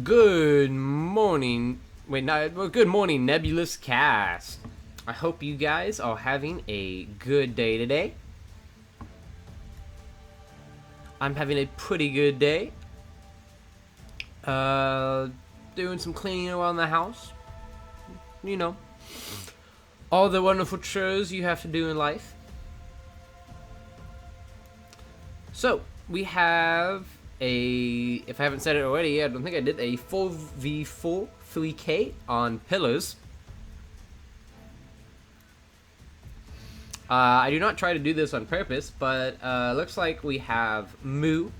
Good morning. Wait, no, well, good morning, Nebulous Cast. I hope you guys are having a good day today. I'm having a pretty good day. Doing some cleaning around the house. You know, all the wonderful chores you have to do in life. So, we have if I haven't said it already, I don't think I did, a 4v4 3k on pillars. I do not try to do this on purpose, but looks like we have Moo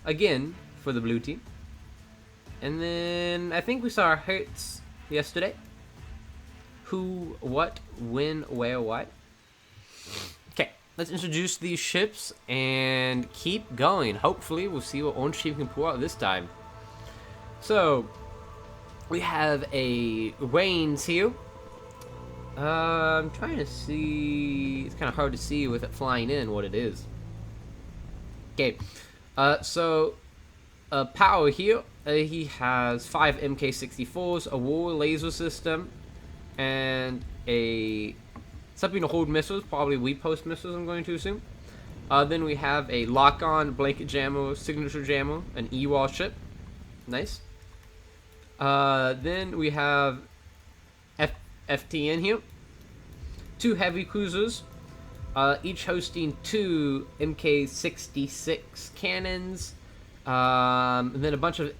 again for the blue team. And then I think we saw Hertz yesterday. Who, what, when, where, what. Okay, let's introduce these ships and keep going. Hopefully we'll see what Orange Team can pull out this time. So, we have a Reigns here. I'm trying to see. It's kind of hard to see with it flying in what it is. Okay, so Power here. He has 5 MK64s, a war laser system, and something to hold missiles, probably weak post missiles, I'm going to assume. Then we have a lock-on blanket jammer, signature jammer, an E-wall ship. Nice. Then we have FTN here. 2 heavy cruisers, each hosting 2 MK66 cannons, and then a bunch of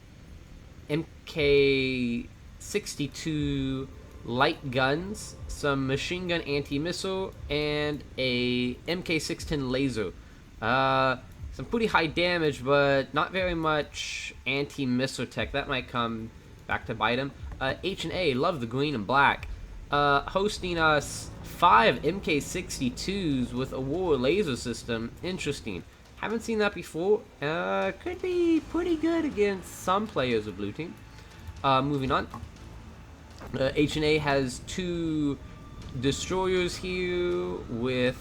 MK62 light guns, some machine gun anti-missile, and a MK610 laser. Some pretty high damage, but not very much anti-missile tech. That might come back to bite him. H&A, love the green and black. Hosting us 5 MK62s with a war laser system. Interesting. Haven't seen that before. Could be pretty good against some players of blue team. Moving on. H&A has 2 destroyers here with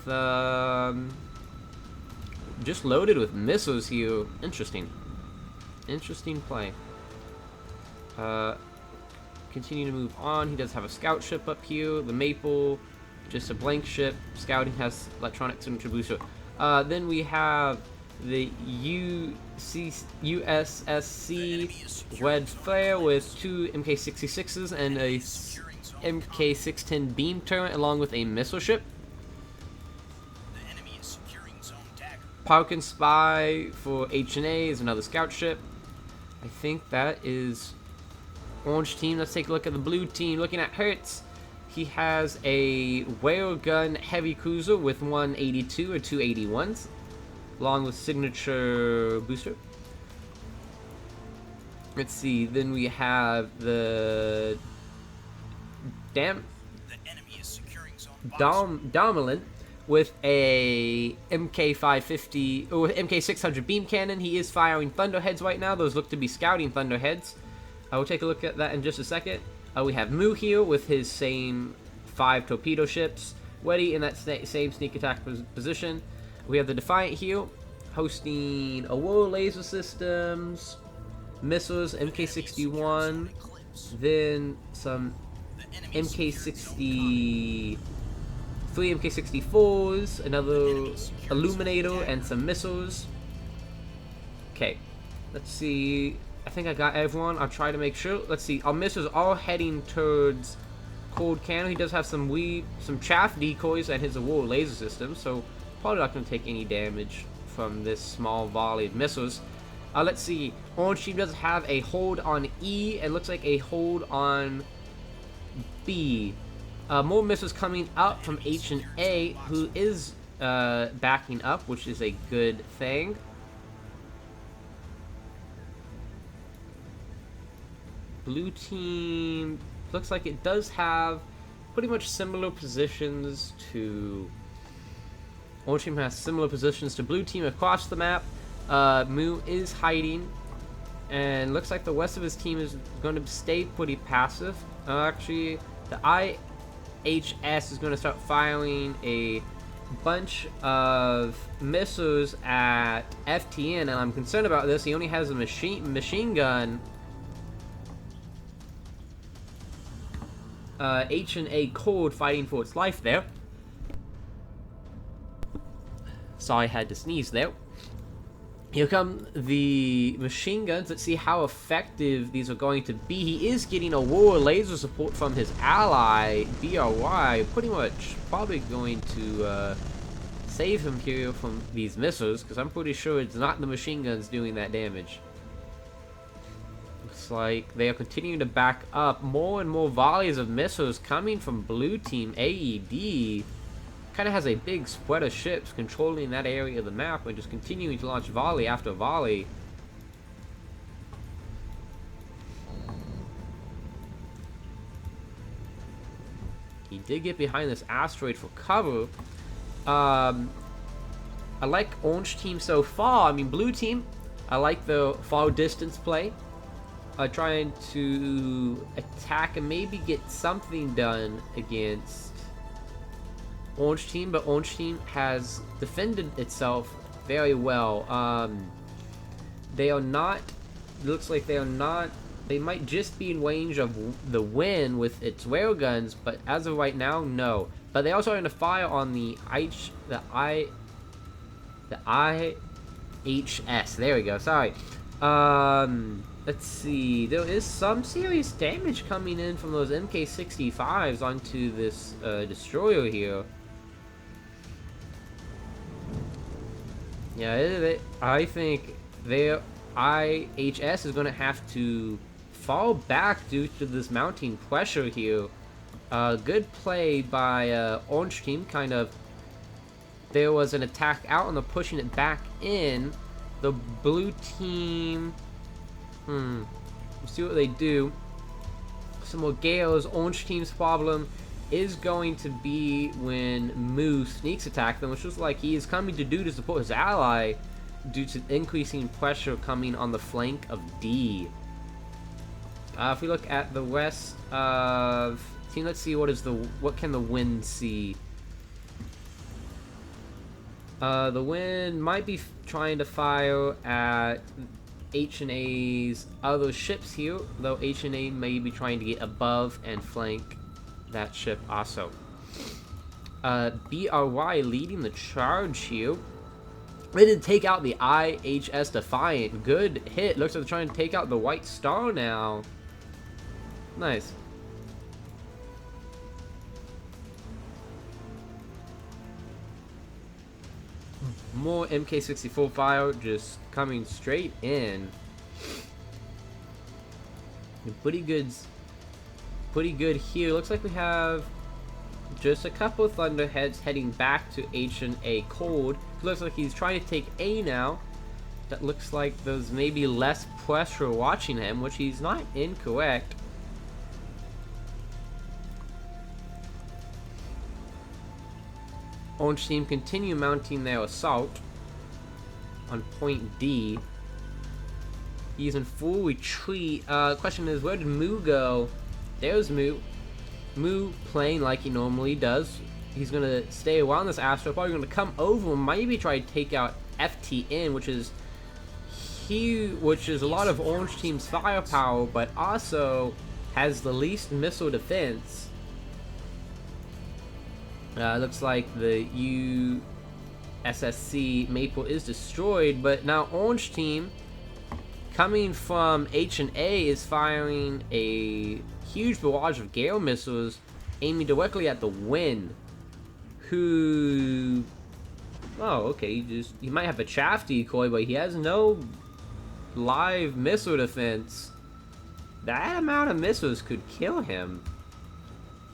just loaded with missiles here. Interesting. Interesting play. Continue to move on. He does have a scout ship up here. The Maple, just a blank ship. Scouting has electronic signature booster. Then we have the USSC Wedge Flare with 2 MK66s and a MK610 beam turret along with a missile ship. Parkin Spy for H&A is another scout ship. I think that is Orange team. Let's take a look at the blue team. Looking at Hertz, he has a railgun heavy cruiser with 182 or 281s, along with signature booster. Let's see. Then we have the Dominant with a MK550 or MK600 beam cannon. He is firing Thunderheads right now. Those look to be scouting Thunderheads. I will take a look at that in just a second. We have Moo here with his same 5 torpedo ships, Weddy in that same sneak attack position. We have the Defiant here, hosting a war laser systems, missiles, MK61, then some MK60, 3 MK64s, another Illuminator, and some missiles. Okay, let's see. I think I got everyone. I'll try to make sure. Let's see. Our missiles are heading towards Cold Cannon. He does have some chaff decoys and his war laser system, so probably not going to take any damage from this small volley of missiles. Let's see. Orange team does have a hold on E and looks like a hold on B. More missiles coming up from H&A, who is backing up, which is a good thing. Blue team looks like it does have pretty much similar positions to Orange team has similar positions to blue team across the map. Moo is hiding, and looks like the rest of his team is going to stay pretty passive. Actually, the IHS is going to start firing a bunch of missiles at FTN, and I'm concerned about this. He only has a machine gun H&A Cold fighting for its life there. Sorry, I had to sneeze there. Here come the machine guns. Let's see how effective these are going to be. He is getting a war laser support from his ally, BRY, pretty much probably going to save him here from these missiles, because I'm pretty sure it's not the machine guns doing that damage. Looks like they are continuing to back up. More and more volleys of missiles coming from blue team. AED kind of has a big spread of ships controlling that area of the map and just continuing to launch volley after volley. He did get behind this asteroid for cover. I like orange team so far. I mean, blue team, I like the far distance play. Trying to attack and maybe get something done against orange team, but orange team has defended itself very well. They are not, looks like they are not, they might just be in range of the win with its railguns, but as of right now, no. But they are starting to fire on the IHS. There we go. Sorry. Let's see. There is some serious damage coming in from those MK65s onto this destroyer here. Yeah, I think their IHS is going to have to fall back due to this mounting pressure here. Good play by orange team. Kind of, there was an attack out and they're pushing it back in. The blue team, let's see what they do. Some more gales. Orange team's problem is going to be when Mu sneaks attack them, which looks like he is coming to do to support his ally due to increasing pressure coming on the flank of D. If we look at the rest of team, let's see what can the wind see. The wind might be trying to fire at H&A's other ships here, though H&A may be trying to get above and flank that ship also. BRY leading the charge here. They did take out the IHS Defiant. Good hit. Looks like they're trying to take out the White Star now. Nice. More MK64 fire just coming straight in. Pretty good here. Looks like we have just a couple of Thunderheads heading back to H&A Cold. Looks like he's trying to take A now. That looks like there's maybe less pressure watching him, which he's not incorrect. Orange team continue mounting their assault on point D. He's in full retreat. Question is, where did Mu go? There's Mu. Mu playing like he normally does. He's gonna stay around this asteroid. Probably gonna come over and maybe try to take out FTN, which is huge, which is a lot of Orange team's firepower, but also has the least missile defense. Looks like the USSC Maple is destroyed, but now Orange team, coming from H&A, is firing a huge barrage of Gale missiles aiming directly at the Wind, who, oh, okay, he might have a chaff decoy, but he has no live missile defense. That amount of missiles could kill him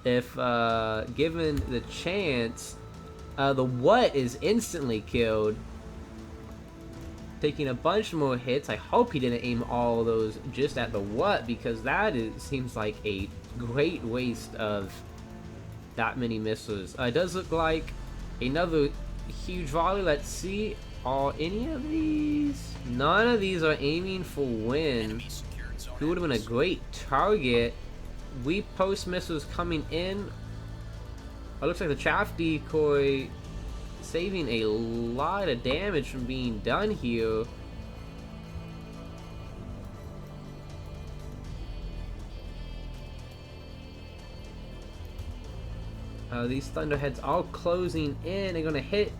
if given the chance. The What is instantly killed, taking a bunch more hits. I hope he didn't aim all of those just at the What, because that seems like a great waste of that many missiles. It does look like another huge volley. Let's see, are any of these? None of these are aiming for Win, who would have been a great target. We post missiles coming in. It looks like the chaff decoy saving a lot of damage from being done here. These Thunderheads all closing in. They're gonna hit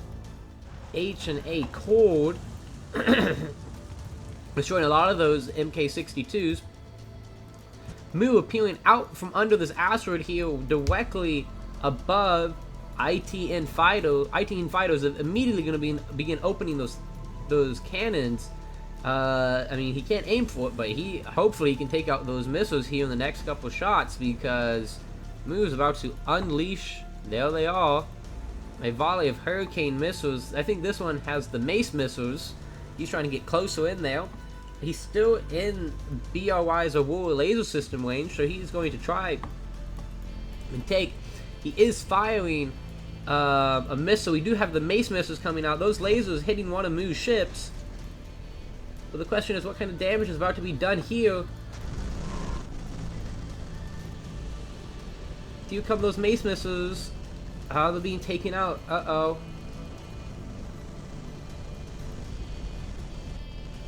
H and A cold, destroying a lot of those MK62s. Mu appealing out from under this asteroid here, directly above ITN Fido. ITN Fido is immediately going to begin opening those cannons. I mean, he can't aim for it, but hopefully he can take out those missiles here in the next couple shots, because Mu is about to unleash. There they are. A volley of Hurricane missiles. I think this one has the Mace missiles. He's trying to get closer in there. He's still in BRY's Aurora laser system range, so he's going to try and take. He is firing a missile. We do have the Mace missiles coming out. Those lasers hitting one of Mu's ships. But the question is, what kind of damage is about to be done here? Here come those Mace missiles. How they're being taken out. Uh-oh.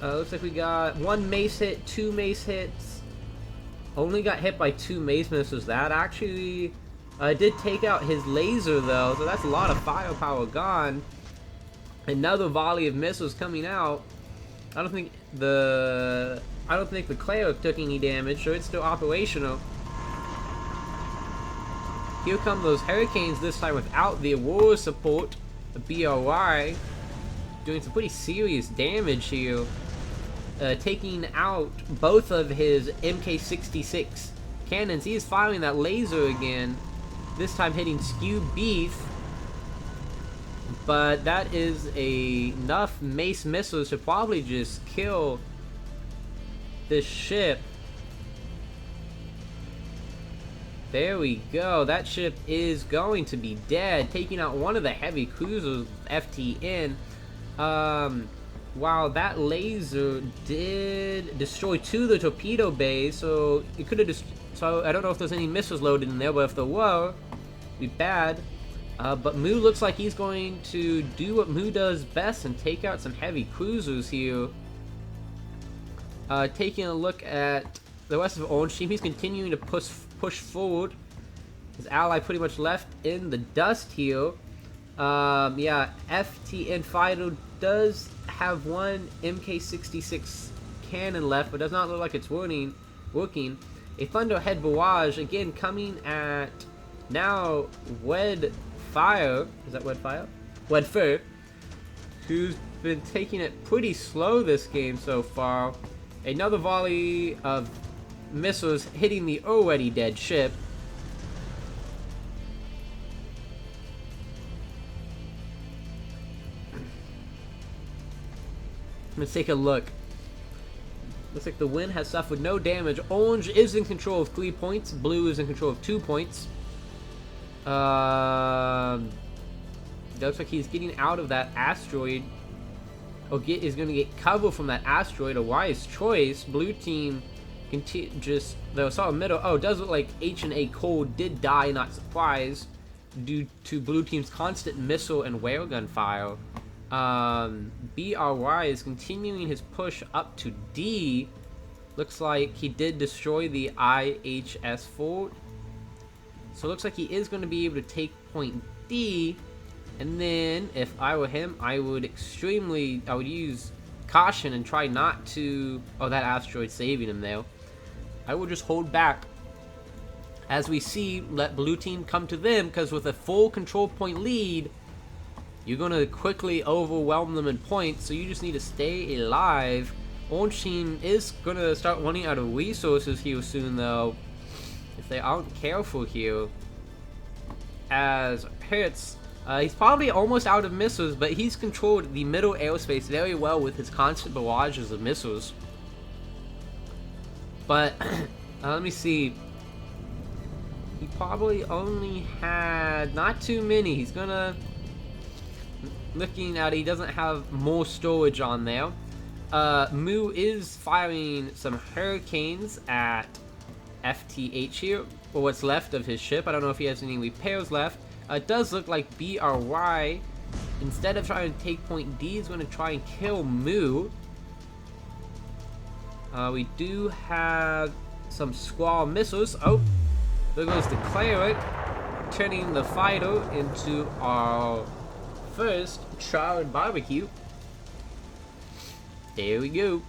Looks like we got one Mace hit, 2 Mace hits. Only got hit by 2 Mace missiles. That actually did take out his laser, though, so that's a lot of firepower gone. Another volley of missiles coming out. I don't think the Cleric took any damage, so it's still operational. Here come those Hurricanes, this time without the Aurora support. The BRY doing some pretty serious damage here. Taking out both of his MK66 cannons. He is firing that laser again, this time hitting Skew Beef. But that is enough Mace missiles to probably just kill this ship. There we go. That ship is going to be dead, taking out one of the heavy cruisers, FTN. Wow, that laser did destroy 2 of the torpedo bays, so it could have so I don't know if there's any missiles loaded in there, but if there were, it'd be bad. But Mu looks like he's going to do what Mu does best and take out some heavy cruisers here. Taking a look at the rest of the Orange team, he's continuing to push forward. His ally pretty much left in the dust here. Yeah, FTN Fido does have one MK66 cannon left, but does not look like it's working. A Thunderhead Barrage, again, coming at now Wed Fire. Is that Wed Fire? Wed Fur, who's been taking it pretty slow this game so far. Another volley of missiles hitting the already dead ship. Let's take a look. Looks like the win has suffered no damage. Orange is in control of 3 points. Blue is in control of 2 points. Looks like he's getting out of that asteroid. Is going to get cover from that asteroid. A wise choice. Blue team just though saw a middle. Oh, it does look like H and A Cold did die, not surprised, due to blue team's constant missile and railgun fire. BRY is continuing his push up to D. Looks like he did destroy the IHS fort. So it looks like he is going to be able to take point D. And then, if I were him, I would use caution and try not to... Oh, that asteroid saving him there. I would just hold back. As we see, let blue team come to them, because with a full control point lead, you're going to quickly overwhelm them in points, so you just need to stay alive. Orange team is going to start running out of resources here soon, though, if they aren't careful here. As Hertz, he's probably almost out of missiles, but he's controlled the middle aerospace very well with his constant barrages of missiles. But, let me see. He probably only had not too many. He's gonna... Looking at it, he doesn't have more storage on there. Mu is firing some Hurricanes at FTH here, or what's left of his ship. I don't know if he has any repairs left. It does look like BRY, instead of trying to take point D, is going to try and kill Mu. We do have some Squall missiles. Oh, there goes the Cleric. turning the Fido into our first charred barbecue. There we go.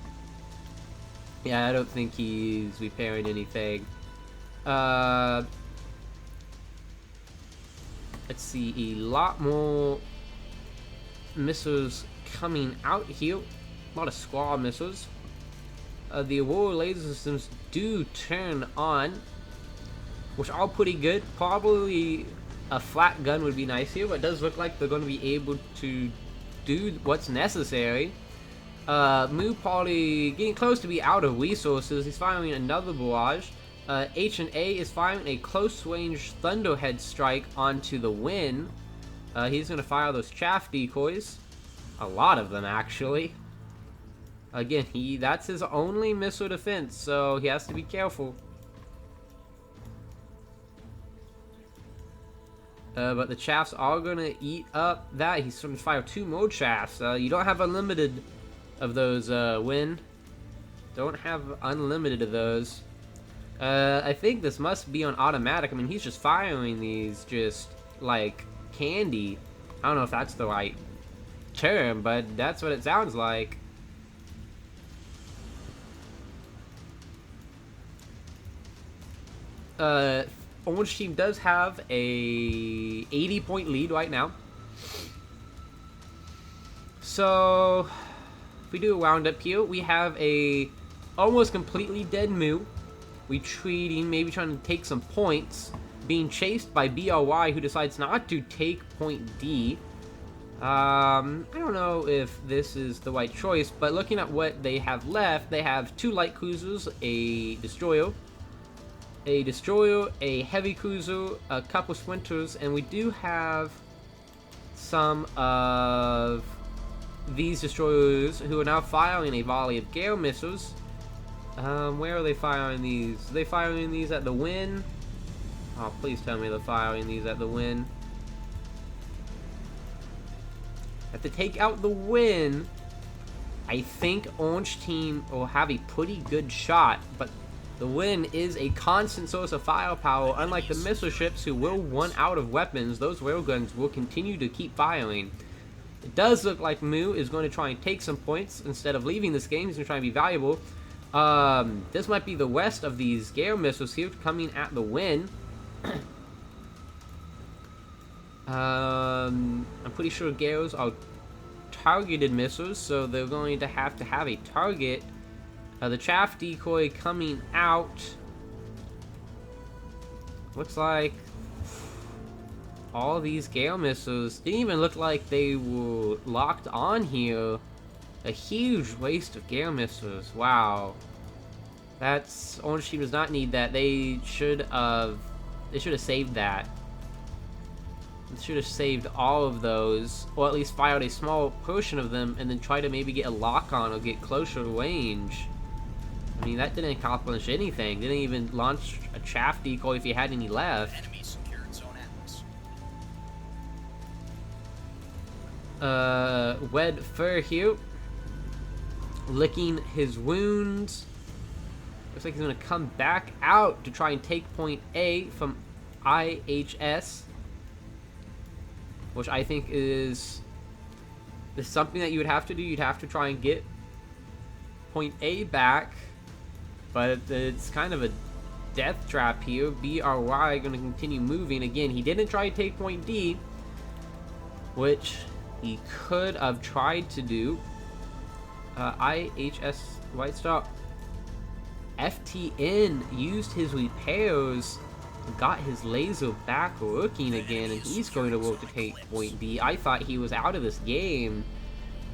Yeah, I don't think he's repairing anything. Let's see, a lot more missiles coming out here. A lot of squad missiles. The Aurora laser systems do turn on, which are pretty good. Probably a flat gun would be nice here, but it does look like they're going to be able to do what's necessary. Mu probably getting close to be out of resources. He's firing another barrage. H&A is firing a close-range Thunderhead strike onto the Win. He's going to fire those chaff decoys. A lot of them, actually. Again, that's his only missile defense, so he has to be careful. But the chaffs are going to eat up that. He's going to fire 2 more chaffs. You don't have unlimited of those, Win. Don't have unlimited of those. I think this must be on automatic. I mean, he's just firing these just like candy. I don't know if that's the right term, but that's what it sounds like. Orange team does have a 80-point lead right now. So if we do a roundup here, we have a almost completely dead Mu, retreating, maybe trying to take some points, being chased by BRY, who decides not to take point D. I don't know if this is the right choice, but looking at what they have left, they have 2 light cruisers, a destroyer, a heavy cruiser, a couple sprinters, and we do have some of these destroyers who are now firing a volley of Gale missiles. Where are they firing these? Are they firing these at the Win? Oh, please tell me they're firing these at the Win. Have to take out the Win. I think Orange Team will have a pretty good shot, but the Win is a constant source of firepower. Unlike the missile ships who will run out of weapons, those railguns will continue to keep firing. It does look like Mu is going to try and take some points instead of leaving this game. He's going to try and be valuable. This might be the rest of these Gale missiles here coming at the Win. I'm pretty sure Gales are targeted missiles, so they're going to have a target. The chaff decoy coming out. Looks like all these Gale missiles didn't even look like they were locked on here. A huge waste of Gale missiles. Wow. That's Orange Team does not need that. They should have saved that. They should have saved all of those, or at least fired a small portion of them, and then try to maybe get a lock on or get closer range. I mean, that didn't accomplish anything. Didn't even launch a chaff decoy if you had any left. Enemy secured zone Atlas. Wed Fur here, licking his wounds. Looks like he's going to come back out to try and take point A from IHS, which I think is something that you would have to do. You'd have to try and get point A back, but it's kind of a death trap here. BRY going to continue moving. Again, he didn't try to take point D, which he could have tried to do. IHS White Star FTN used his repairs, got his laser back working again, and he's going to work to take point B. I thought he was out of this game.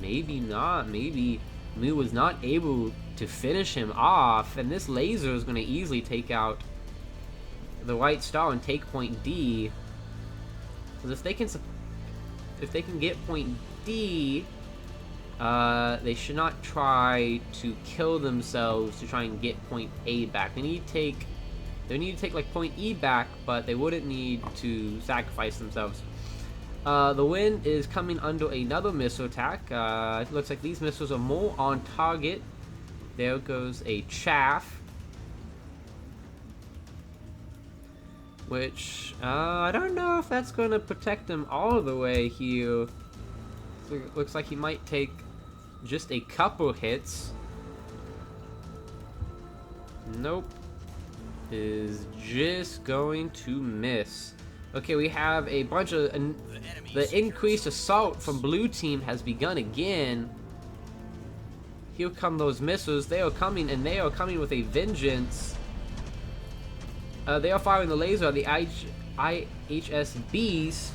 Maybe not. Maybe Mu was not able to finish him off, and this laser is going to easily take out the White Star and take point D. Because if they can get point D, they should not try to kill themselves to try and get point A back. They need to take like point E back, but they wouldn't need to sacrifice themselves. The Win is coming under another missile attack. It looks like these missiles are more on target. There goes a chaff. which I don't know if that's going to protect him all the way here. So it looks like he might take just a couple hits. Nope. Is just going to miss. Okay, we have a bunch of... the increased assault from blue team has begun again. Here come those missiles. They are coming, and they are coming with a vengeance. They are firing the laser at the IHS Beast.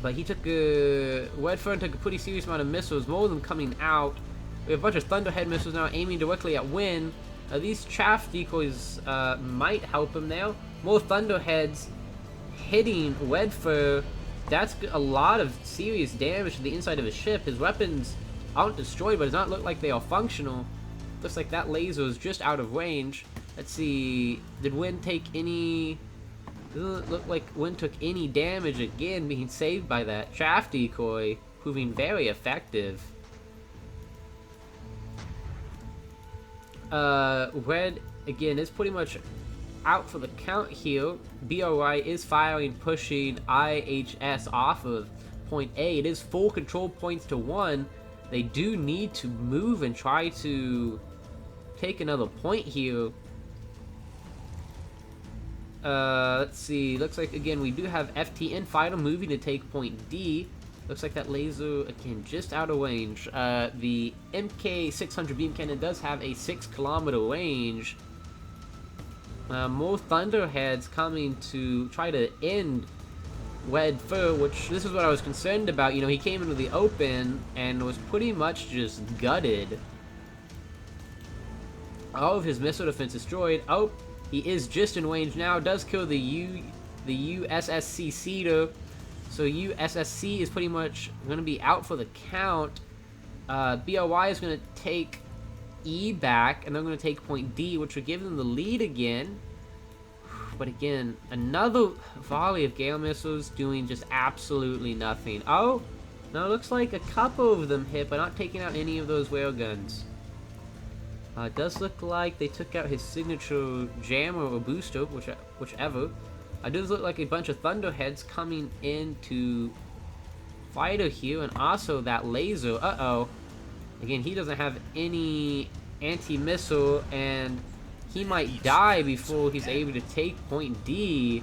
But he took a... Redfern took a pretty serious amount of missiles, more of them coming out. We have a bunch of Thunderhead missiles now aiming directly at Wynn. These chaff decoys might help him now. More Thunderheads hitting Redfern. That's a lot of serious damage to the inside of his ship. His weapons aren't destroyed, but it does not look like they are functional. Looks like that laser is just out of range. Let's see. Did Wynn take any... Doesn't look like Wynn took any damage again, being saved by that chaff decoy, proving very effective. Red, again, is pretty much out for the count here. BRI is firing, pushing IHS off of point A. It is full control points to 1. They do need to move and try to take another point here. Let's see. Looks like, again, we do have FTN fighter moving to take point D. Looks like that laser, again, just out of range. The MK600 beam cannon does have a 6-kilometer range. More Thunderheads coming to try to end Red Fur, which this is what I was concerned about. You know, he came into the open and was pretty much just gutted. All of his missile defense destroyed. Oh, he is just in range now. Does kill the USSC Cedar. So USSC is pretty much going to be out for the count. BRY is going to take E back, and they're going to take point D, which would give them the lead again. But again, another volley of Gale missiles doing just absolutely nothing. Oh, no, it looks like a couple of them hit, but not taking out any of those railguns. It does look like they took out his signature jammer or booster, whichever. It does look like a bunch of Thunderheads coming into fighter here, and also that laser. Uh-oh. Again, he doesn't have any anti-missile, and he might die before he's able to take point D.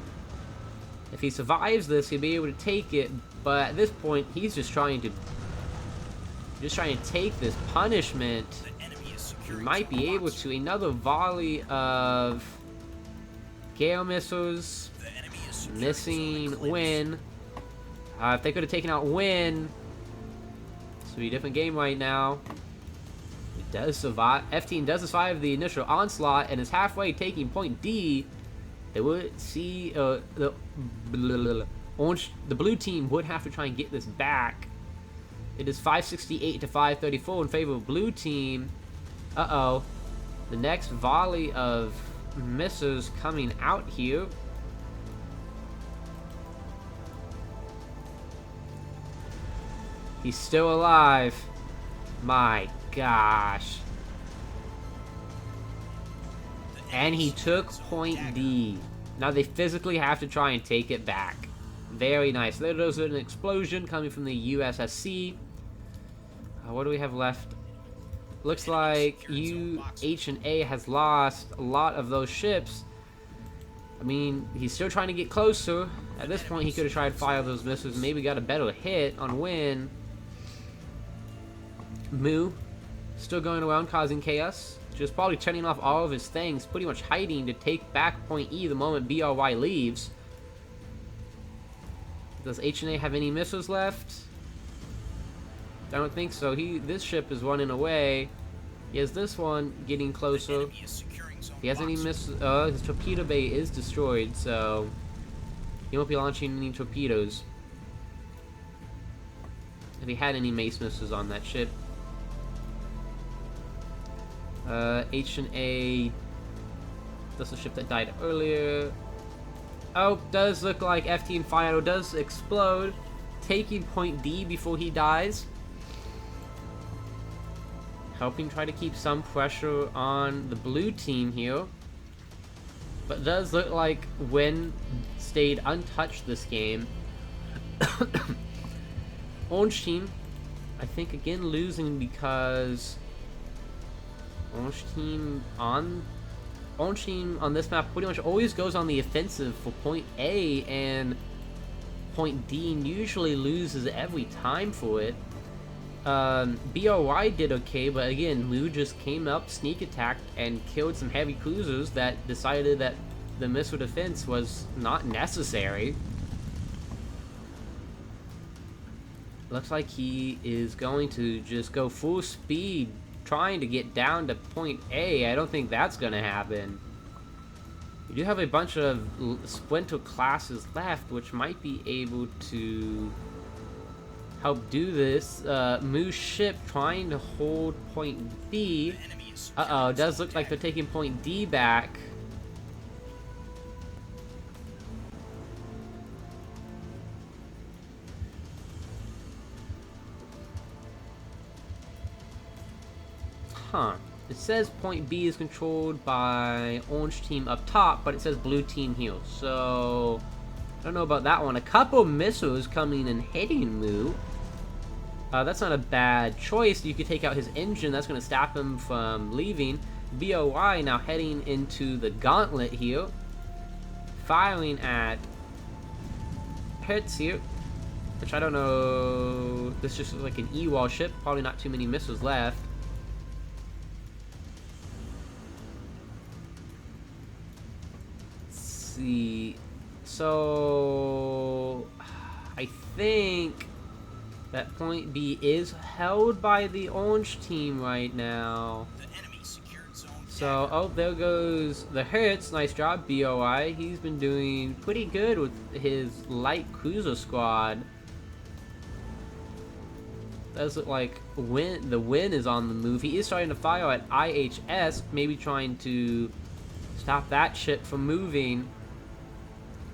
If he survives this, he'll be able to take it, but at this point, he's just trying to take this punishment. He might be able to. Another volley of Gale missiles. Missing Wynn. If they could have taken out Wynn, this would be a different game right now. It does survive. F-Team does survive the initial onslaught and is halfway taking point D. They would see the blue team would have to try and get this back. It is 568 to 534 in favor of blue team. Uh-oh. The next volley of missiles coming out here. He's still alive. My gosh. And he took point D. Now they physically have to try and take it back. Very nice. There goes an explosion coming from the USSC. What do we have left? Looks like UH&A has lost a lot of those ships. I mean, he's still trying to get closer. At this point, he could have tried to fire those missiles and maybe got a better hit on Wynn. Moo, still going around causing chaos. Just probably turning off all of his things, pretty much hiding to take back point E the moment BRY leaves. Does H&A have any missiles left? I don't think so. This ship is running away. He has this one getting closer. He has any missiles? His torpedo bay is destroyed, so he won't be launching any torpedoes. If he had any mace missiles on that ship. H&A, that's the ship that died earlier. Oh, does look like FT and Fido does explode, taking point D before he dies. Helping try to keep some pressure on the blue team here. But it does look like Win stayed untouched this game. Orange team, I think again losing because Orange team on this map pretty much always goes on the offensive for point A, and point D usually loses every time for it. BRY did okay, but again, Mu just came up, sneak attacked, and killed some heavy cruisers that decided that the missile defense was not necessary. Looks like he is going to just go full speed, trying to get down to point A. I don't think that's going to happen. We do have a bunch of Splinter classes left, which might be able to help do this. Moo's ship trying to hold point B. Uh-oh, it does look like they're taking point D back. Huh. It says point B is controlled by orange team up top, but it says blue team here. So, I don't know about that one. A couple missiles coming and hitting Mu. That's not a bad choice. You could take out his engine. That's going to stop him from leaving. BOY now heading into the gauntlet here. Firing at Hertz here. Which I don't know. This just looks like an E-wall ship. Probably not too many missiles left. Let's see. So I think that point B is held by the orange team right now. So, oh, there goes the Hertz. Nice job, BOI. He's been doing pretty good with his light cruiser squad. Does look like the Win is on the move. He is starting to fire at IHS, maybe trying to stop that ship from moving.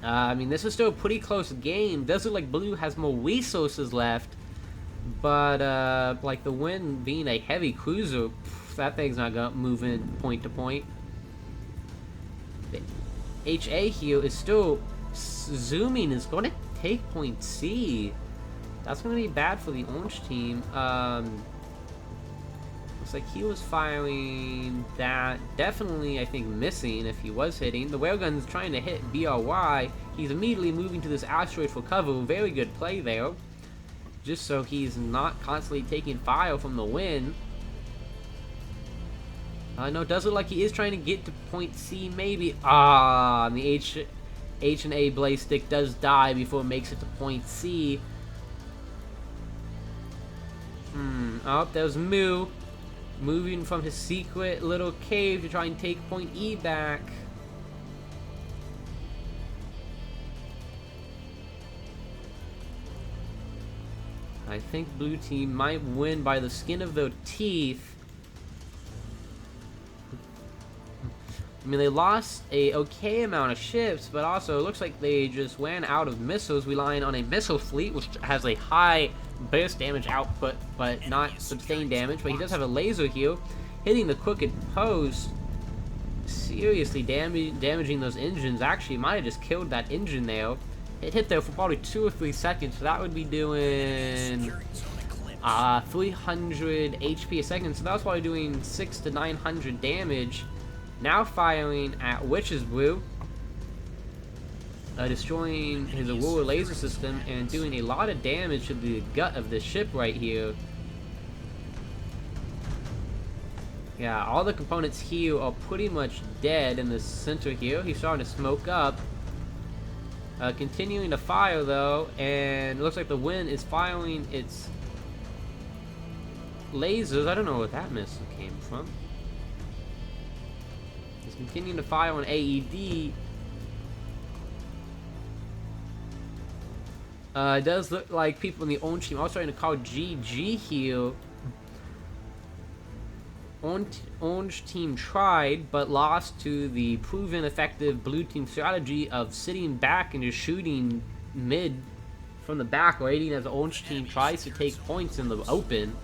I mean, this is still a pretty close game. Does look like Blue has more resources left. But, like the Win being a heavy cruiser, that thing's not gonna move in point to point. The HA here is still zooming, is going to take point C. That's going to be bad for the orange team. Looks like he was firing that. Definitely, I think, missing if he was hitting. The railgun's trying to hit BRY. He's immediately moving to this asteroid for cover. Very good play there. Just so he's not constantly taking fire from the Win. No, it does look like he is trying to get to point C, maybe. Ah, and the H and A blaze stick does die before it makes it to point C. Oh, there's Mu. Moving from his secret little cave to try and take point E back. I think blue team might win by the skin of their teeth. I mean, they lost a okay amount of ships, but also it looks like they just ran out of missiles, relying on a missile fleet, which has a high burst damage output, but not sustained damage. But he does have a laser here, hitting the crooked post, seriously damaging those engines. Actually, might have just killed that engine there. It hit there for probably 2 or 3 seconds, so that would be doing 300 HP a second. So that was probably doing 600 to 900 damage. Now firing at Witch's Brew, destroying his Aurora laser system and doing a lot of damage to the gut of this ship right here. Yeah, all the components here are pretty much dead in the center here. He's starting to smoke up. Continuing to fire though, and it looks like the Win is firing its lasers. I don't know where that missile came from. It's continuing to fire on AED. It does look like people in the orange team are starting to call GG here. Orange team tried, but lost to the proven effective blue team strategy of sitting back and just shooting mid from the back, waiting as the orange team tries to take points in the open.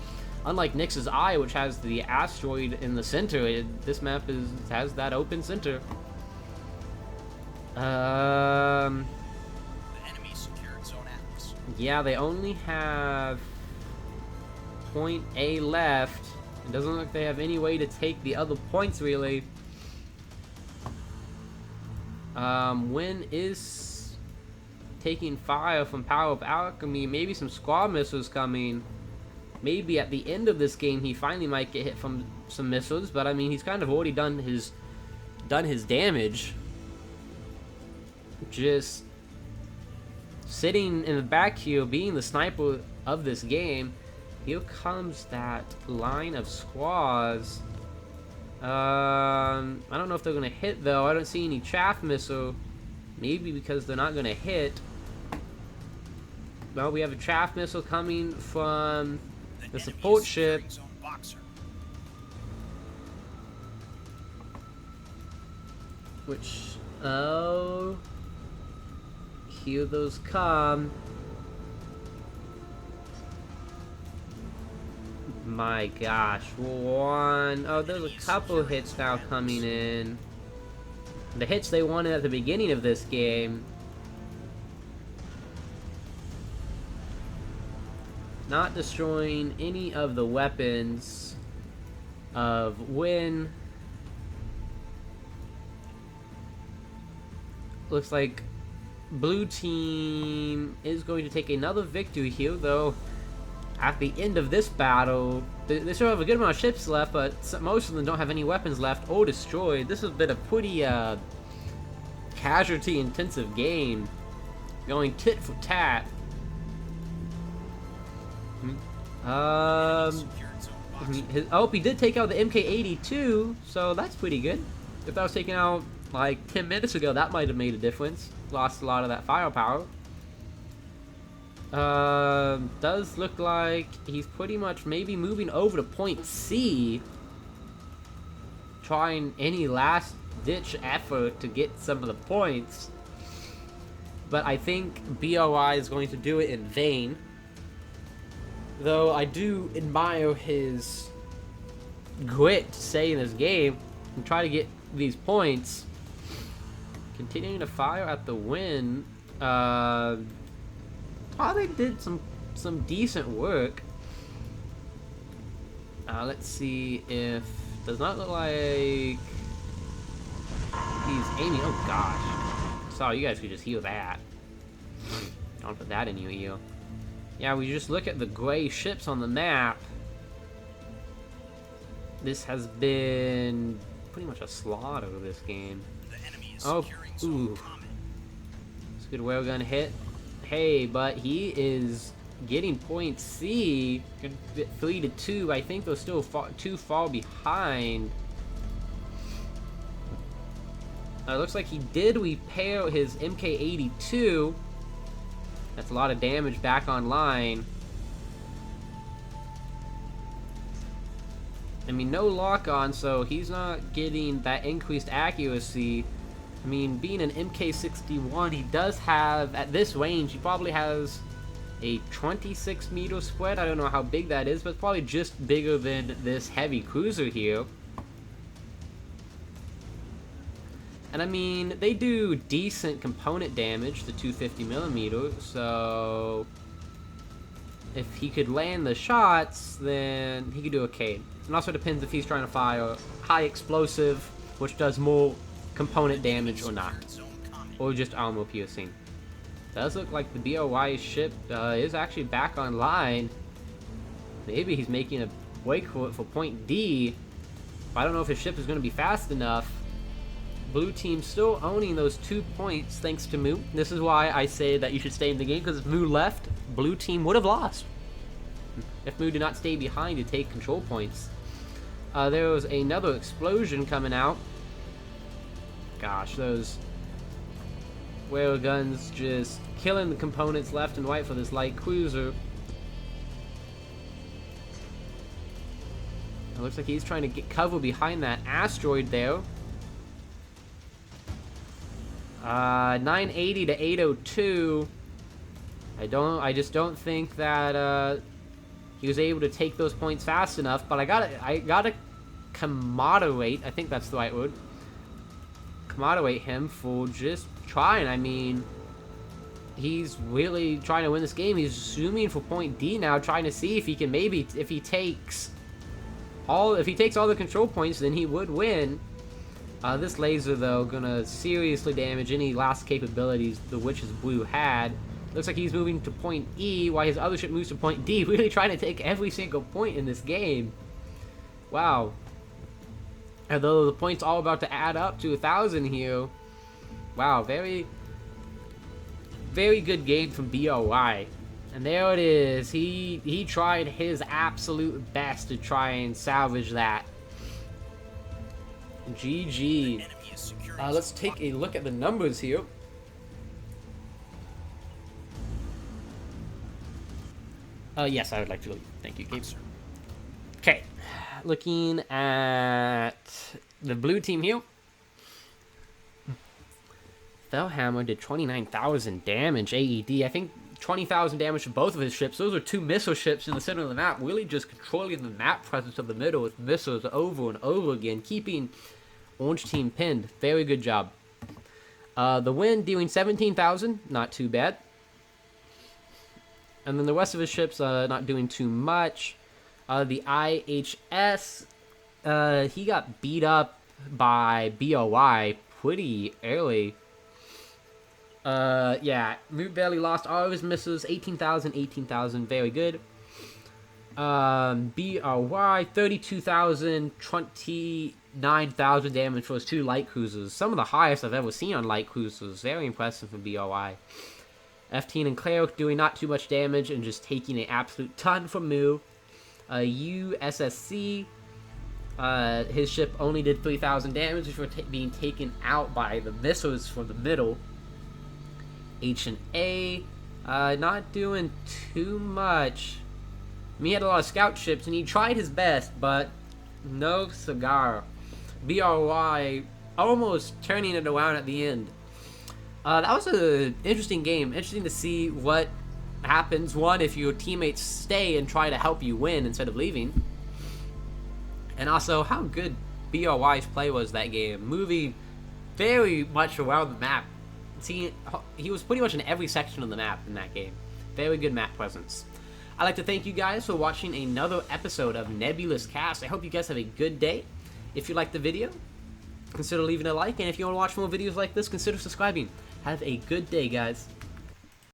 Unlike Nyx's Eye, which has the asteroid in the center, this map has that open center. Um, The enemy secured Zone X. yeah, they only have point A left. It doesn't look like they have any way to take the other points, really. Wynn is taking fire from Power of Alchemy. Maybe some squad missiles coming. Maybe at the end of this game he finally might get hit from some missiles, but I mean he's kind of already done his damage. Just sitting in the back here, being the sniper of this game. Here comes that line of squads. I don't know if they're gonna hit though. I don't see any chaff missile. Maybe because they're not gonna hit. Well, we have a chaff missile coming from the support ship. Which, oh, here those come. My gosh, one. Oh, there's a couple hits now coming in. The hits they wanted at the beginning of this game. Not destroying any of the weapons of Wynn. Looks like blue team is going to take another victory here, though. At the end of this battle, they still have a good amount of ships left, but most of them don't have any weapons left or destroyed. This has been a pretty casualty-intensive game, going tit for tat. Oh, he did take out the MK82, so that's pretty good. If that was taken out like 10 minutes ago, that might have made a difference. Lost a lot of that firepower. Does look like he's pretty much maybe moving over to point C, trying any last ditch effort to get some of the points, but I think BOI is going to do it in vain, though I do admire his grit to stay in this game and try to get these points. Continuing to fire at the win. They did some decent work. Let's see if does not look like he's aiming. Oh gosh! Sorry, you guys could just heal that. Don't put that in your ear. Yeah, we just look at the gray ships on the map. This has been pretty much a slaughter of this game. The enemy is Oh, securing ooh. Zone Common. It's a good railgun hit. Hey, but he is getting point C. 3-2. I think they're still too far behind. It looks like he did repair his MK82. That's a lot of damage back online. I mean, no lock on, so he's not getting that increased accuracy. I mean, being an MK61, he does have, at this range, he probably has a 26 meter spread. I don't know how big that is, but it's probably just bigger than this heavy cruiser here. And I mean, they do decent component damage, the 250mm, so if he could land the shots, then he could do okay. It also depends if he's trying to fire high explosive, which does more component damage or not, or just armor piercing. Does look like the BOI ship is actually back online. Maybe he's making a break for it for point D. I don't know if his ship is going to be fast enough. Blue team still owning those 2 points thanks to Moo. This is why I say that you should stay in the game, because if Moo left, blue team would have lost. If Moo did not stay behind to take control points. There was another explosion coming out. Gosh, those whale guns just killing the components left and right for this light cruiser. It looks like he's trying to get cover behind that asteroid there. 980 to 802. I just don't think that he was able to take those points fast enough. But I gotta commodorate. I think that's the right word. Commodorate him for just trying. I mean, he's really trying to win this game. He's zooming for point D now, trying to see if he can maybe, if he takes all the control points, then he would win. This laser, though, gonna seriously damage any last capabilities the Witch's Blue had. Looks like he's moving to point E, while his other ship moves to point D, really trying to take every single point in this game. Wow. Although the points all about to add up to 1,000 here. Wow, very, very good game from BOY. And there it is. He tried his absolute best to try and salvage that. GG. Let's take a look at the numbers here. Yes, I would like to leave. Thank you, Gabe. Okay, looking at the blue team here. Fellhammer did 29,000 damage AED. I think 20,000 damage to both of his ships. Those are 2 missile ships in the center of the map, really just controlling the map presence of the middle with missiles over and over again, keeping Orange team pinned. Very good job. The win dealing 17,000, not too bad. And then the rest of his ships not doing too much. The IHS, he got beat up by BOY pretty early. Yeah, Moot barely lost all of his missiles. 18,000, 18,000, very good. BOY, 32,000, 29,000 damage for his 2 light cruisers. Some of the highest I've ever seen on light cruisers. Very impressive from BOY. F-Teen and Cleric doing not too much damage and just taking an absolute ton from Moo. USSC, his ship only did 3,000 damage before being taken out by the missiles from the middle. H&A, not doing too much. I mean, he had a lot of scout ships, and he tried his best, but no cigar. BRY almost turning it around at the end. That was an interesting game. Interesting to see what happens. One, if your teammates stay and try to help you win instead of leaving. And also, how good BRY's play was that game. Moving very much around the map. See, he was pretty much in every section of the map in that game. Very good map presence. I'd like to thank you guys for watching another episode of Nebulous Cast. I hope you guys have a good day. If you liked the video, consider leaving a like. And if you want to watch more videos like this, consider subscribing. Have a good day, guys.